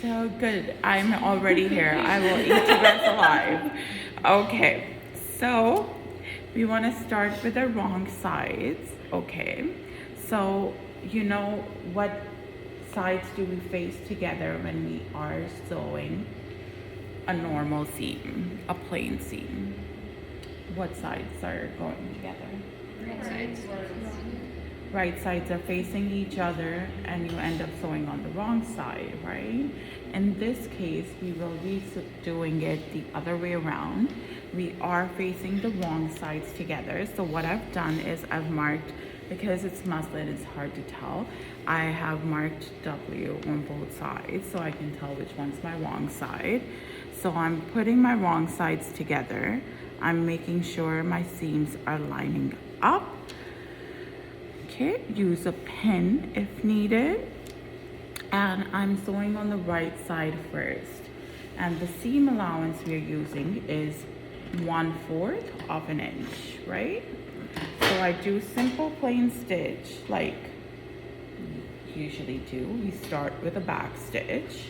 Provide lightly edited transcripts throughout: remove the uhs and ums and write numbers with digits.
So good. I'm already here. I will eat you guys alive. Okay, so we want to start with the wrong sides. Okay, so you know what sides do we face together when we are sewing a normal seam, a plain seam? What sides are going together? Right sides are facing each other and you end up sewing on the wrong side, right? In this case, we will be doing it the other way around. We are facing the wrong sides together. So what I've done is I've marked, because it's muslin, it's hard to tell. I have marked W on both sides so I can tell which one's my wrong side. So I'm putting my wrong sides together. I'm making sure my seams are lining up. Okay, use a pin if needed. And I'm sewing on the right side first. And the seam allowance we're using is 1/4 of an inch, right? So I do simple plain stitch like you usually do. We start with a back stitch.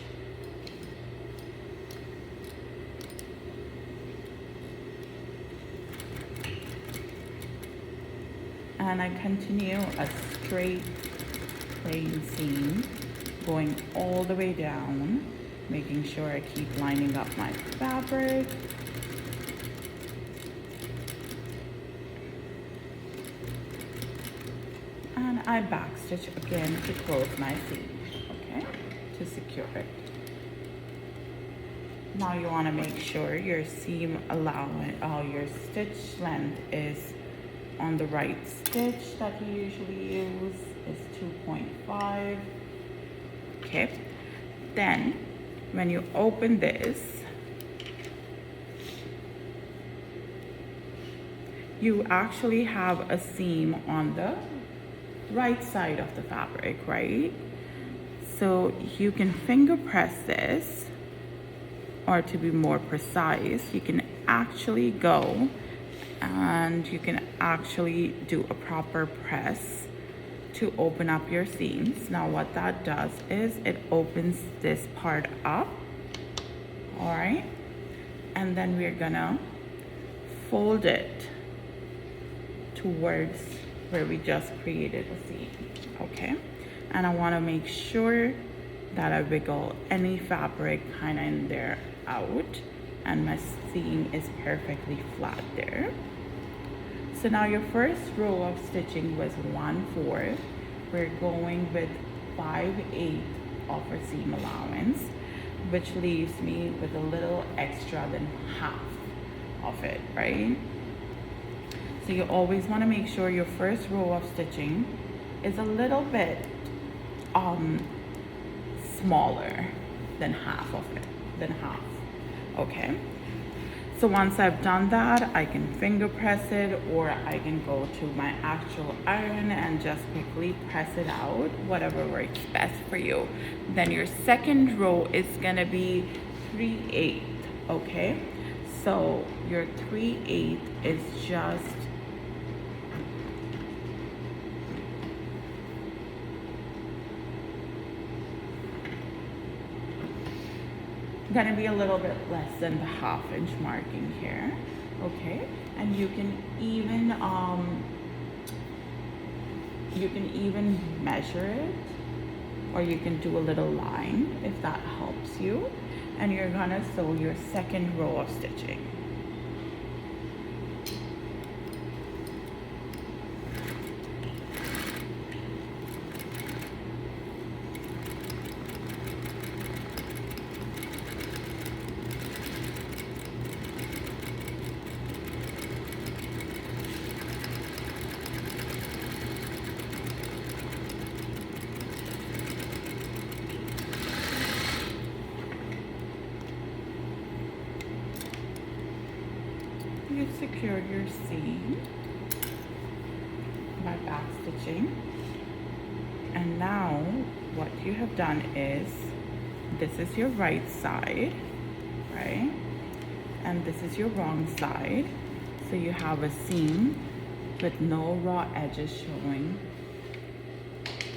And I continue a straight plain seam going all the way down, making sure I keep lining up my fabric. And I backstitch again to close my seam, okay, to secure it. Now you want to make sure your seam allowance, your stitch length is on the right stitch that you usually use is 2.5. Okay, then when you open this, you actually have a seam on the right side of the fabric, right? So you can finger press this, or to be more precise, you can actually go and you can actually do a proper press to open up your seams. Now what that does is it opens this part up, all right? And then we're gonna fold it towards where we just created a seam, okay? And I wanna make sure that I wiggle any fabric kind of in there out and my seam is perfectly flat there. So now your first row of stitching was 1/4. We're going with 5/8 of our seam allowance, which leaves me with a little extra than half of it, right? So you always want to make sure your first row of stitching is a little bit smaller than half of it, okay? So once I've done that, I can finger press it or I can go to my actual iron and just quickly press it out, whatever works best for you. Then your second row is gonna be 3/8, okay? So your 3/8 is just gonna be a little bit less than the 1/2 inch marking here, okay? And you can even measure it, or you can do a little line if that helps you. And you're gonna sew your second row of stitching. You secure your seam by back stitching, and now what you have done is this is your right side, right, and this is your wrong side. So you have a seam with no raw edges showing,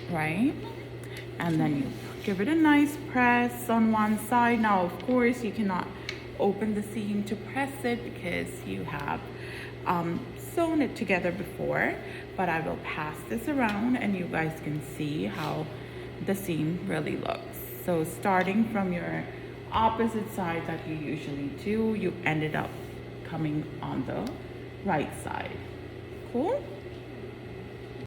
right? And then you give it a nice press on one side. Now, of course, you cannot open the seam to press it because you have sewn it together before, but I will pass this around and you guys can see how the seam really looks. So starting from your opposite side that you usually do, you ended up coming on the right side. Cool?